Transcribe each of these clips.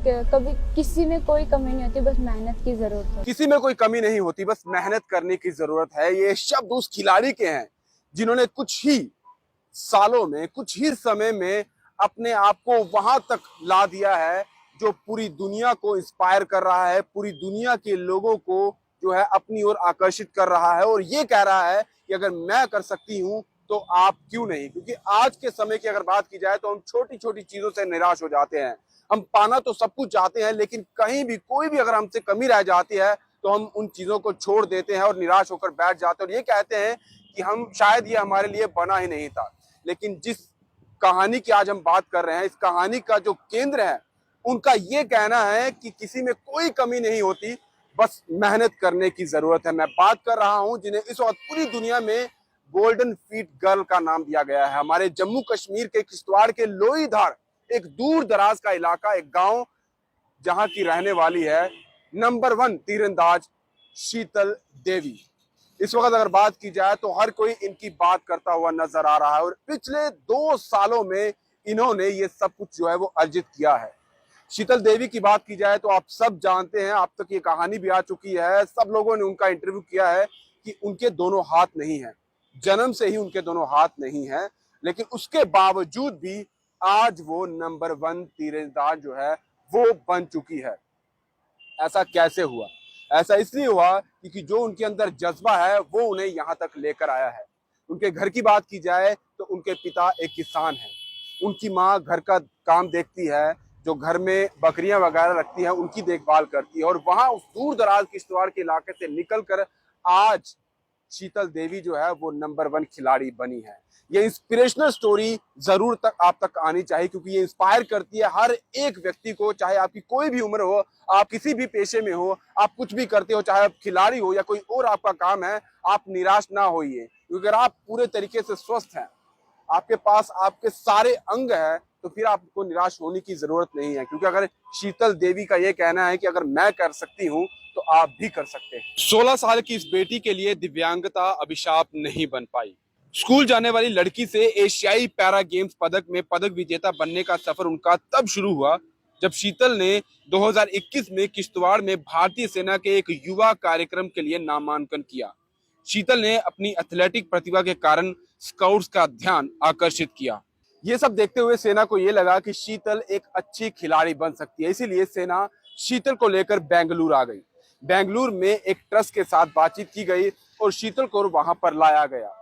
कभी किसी में कोई कमी नहीं होती, बस मेहनत की जरूरत है। किसी में कोई कमी नहीं होती, बस मेहनत करने की जरूरत है। ये शब्द उस खिलाड़ी के हैं जिन्होंने कुछ ही सालों में, कुछ ही समय में अपने आप को वहां तक ला दिया है जो पूरी दुनिया को इंस्पायर कर रहा है, पूरी दुनिया के लोगों को जो है अपनी ओर आकर्षित कर रहा है और ये कह रहा है कि अगर मैं कर सकती हूं तो आप क्यों नहीं। क्योंकि आज के समय की अगर बात की जाए तो हम छोटी छोटी चीजों से निराश हो जाते हैं। हम पाना तो सब कुछ चाहते हैं, लेकिन कहीं भी कोई भी अगर हमसे कमी रह जाती है तो हम उन चीजों को छोड़ देते हैं और निराश होकर बैठ जाते हैं और ये कहते हैं कि हम शायद ये हमारे लिए बना ही नहीं था। लेकिन जिस कहानी की आज हम बात कर रहे हैं, इस कहानी का जो केंद्र है, उनका ये कहना है कि किसी में कोई कमी नहीं होती, बस मेहनत करने की जरूरत है। मैं बात कर रहा हूं जिन्हें इस वक्त पूरी दुनिया में गोल्डन फीट गर्ल का नाम दिया गया है। हमारे जम्मू कश्मीर के किश्तवाड़ के लोईधार, एक दूर दराज का इलाका, एक गांव जहां की रहने वाली है नंबर 1 तीरंदाज शीतल देवी। इस वक्त अगर बात की जाए तो हर कोई इनकी बात करता हुआ नजर आ रहा है और पिछले 2 सालों में इन्होंने ये सब कुछ जो है वो अर्जित किया है। शीतल देवी की बात की जाए तो आप सब जानते हैं, आप तक ये कहानी भी आ चुकी है, सब लोगों ने उनका इंटरव्यू किया है कि उनके दोनों हाथ नहीं है, जन्म से ही उनके दोनों हाथ नहीं है, लेकिन उसके बावजूद भी आज वो नंबर 1 तीरंदाज जो है वो बन चुकी है। ऐसा कैसे हुआ? ऐसा इसलिए हुआ क्योंकि जो उनके अंदर जज्बा है वो उन्हें यहाँ तक लेकर आया है। उनके घर की बात की जाए तो उनके पिता एक किसान हैं, उनकी माँ घर का काम देखती है, जो घर में बकरियां वगैरह रखती है उनकी देखभाल करती है और वहां उस दूर दराज किश्तवाड़ के इलाके से निकलकर आज शीतल देवी जो है वो नंबर 1 खिलाड़ी बनी है। ये इंस्पिरेशनल स्टोरी जरूर तक आप तक आनी चाहिए क्योंकि ये इंस्पायर करती है हर एक व्यक्ति को, चाहे आपकी कोई भी उम्र हो, आप किसी भी पेशे में हो, आप कुछ भी करते हो, चाहे आप खिलाड़ी हो या कोई और आपका काम है, आप निराश ना होइए। क्योंकि अगर आप पूरे तरीके से स्वस्थ हैं, आपके पास आपके सारे अंग हैं, तो फिर आपको निराश होने की जरूरत नहीं है। क्योंकि अगर शीतल देवी का ये कहना है कि अगर मैं कर सकती हूँ तो आप भी कर सकते हैं। 16 साल की इस बेटी के लिए दिव्यांगता अभिशाप नहीं बन पाई। स्कूल जाने वाली लड़की से एशियाई पैरा गेम्स पदक में पदक विजेता बनने का सफर उनका तब शुरू हुआ जब शीतल ने 2021 में किश्तवाड़ में भारतीय सेना के एक युवा कार्यक्रम के लिए नामांकन किया। शीतल ने अपनी एथलेटिक प्रतिभा के कारण स्काउट्स का ध्यान आकर्षित किया। ये सब देखते हुए सेना को ये लगा कि शीतल एक अच्छी खिलाड़ी बन सकती है, इसीलिए सेना शीतल को लेकर बेंगलुरु आ गई। बेंगलुरु में एक ट्रस्ट के साथ बातचीत की गई और शीतल को वहां पर लाया गया।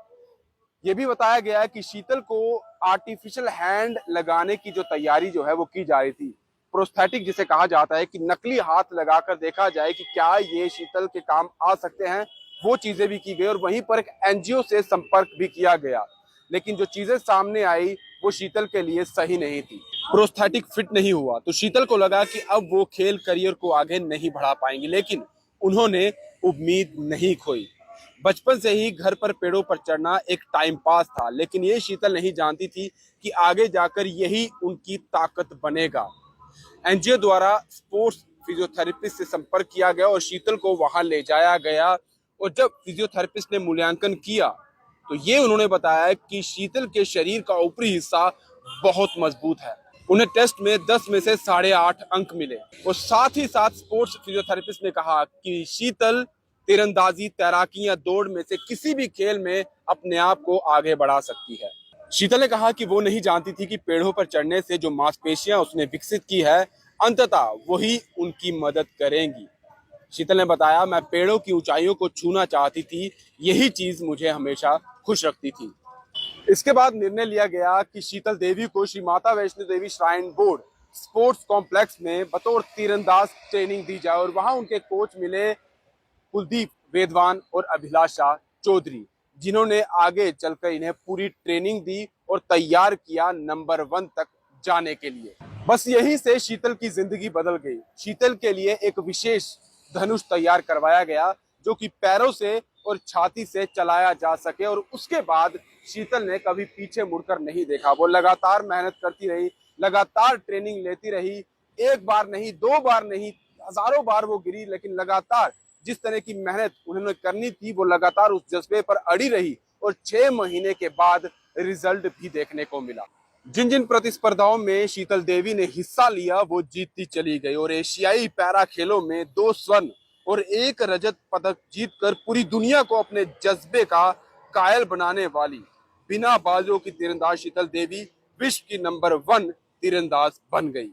ये भी बताया गया कि शीतल को आर्टिफिशियल हैंड लगाने की जो तैयारी जो है वो की जा रही थी। प्रोस्थेटिक जिसे कहा जाता है कि नकली हाथ लगाकर देखा जाए कि क्या ये शीतल के काम आ सकते हैं, वो चीजें भी की गई और वहीं पर एक एनजीओ से संपर्क भी किया गया। लेकिन जो चीजें सामने आई वो शीतल के लिए सही नहीं थी, प्रोस्थेटिक फिट नहीं हुआ। तो शीतल को लगा कि अब वो खेल करियर को आगे नहीं बढ़ा पाएंगी, लेकिन उन्होंने उम्मीद नहीं खोई। बचपन से ही घर पर पेड़ों पर चढ़ना एक टाइम पास था, लेकिन ये शीतल नहीं जानती थी कि आगे जाकर यही उनकी ताकत बनेगा। एनजीओ द्वारा स्पोर्ट्स फिजियोथेरेपिस्ट से संपर्क किया गया और शीतल को वहां ले जाया गया और जब फिजियोथेरेपिस्ट ने मूल्यांकन किया तो ये उन्होंने बताया कि शीतल के शरीर का ऊपरी हिस्सा बहुत मजबूत है। उन्हें टेस्ट में 10 में से 8.5 अंक मिले और साथ ही साथ स्पोर्ट्स फिजियोथेरेपिस्ट ने कहा कि शीतल तीरंदाजी, तैराकी या दौड़ में से किसी भी खेल में अपने आप को आगे बढ़ा सकती है। शीतल ने कहा कि वो नहीं जानती थी कि पेड़ों पर चढ़ने से जो मांसपेशियां उसने विकसित की है, अंततः वही उनकी मदद करेंगी। शीतल ने बताया, मैं पेड़ों की ऊंचाइयों को छूना चाहती थी, यही चीज मुझे हमेशा खुश रखती थी। इसके बाद निर्णय लिया गया कि शीतल देवी को Shri Mata Vaishno Devi shrine board sports complex में बतौर तीरंदाज ट्रेनिंग दी जाए और वहां उनके कोच मिले कुलदीप वेदवान और अभिलाषा चौधरी, जिन्होंने आगे चलकर इन्हें पूरी ट्रेनिंग दी और तैयार किया नंबर 1 तक जाने के लिए। बस यहीं से शीतल की जिंदगी बदल गई। शीतल के लिए एक विशेष धनुष तैयार करवाया गया जो कि पैरों से और छाती से चलाया जा सके और उसके बाद शीतल ने कभी पीछे मुड़कर नहीं देखा। वो लगातार मेहनत करती रही, लगातार ट्रेनिंग लेती रही। एक बार नहीं, 2 बार नहीं, हजारों बार वो गिरी, लेकिन लगातार जिस तरह की मेहनत उन्होंने करनी थी वो लगातार उस जज्बे पर अड़ी रही और 6 महीने के बाद रिजल्ट भी देखने को मिला। जिन जिन प्रतिस्पर्धाओं में शीतल देवी ने हिस्सा लिया वो जीतती चली गई और एशियाई पैरा खेलों में 2 स्वर्ण और 1 रजत पदक जीतकर पूरी दुनिया को अपने जज्बे का कायल बनाने वाली बिना बाजों की तीरंदाज शीतल देवी विश्व की नंबर 1 तीरंदाज बन गई।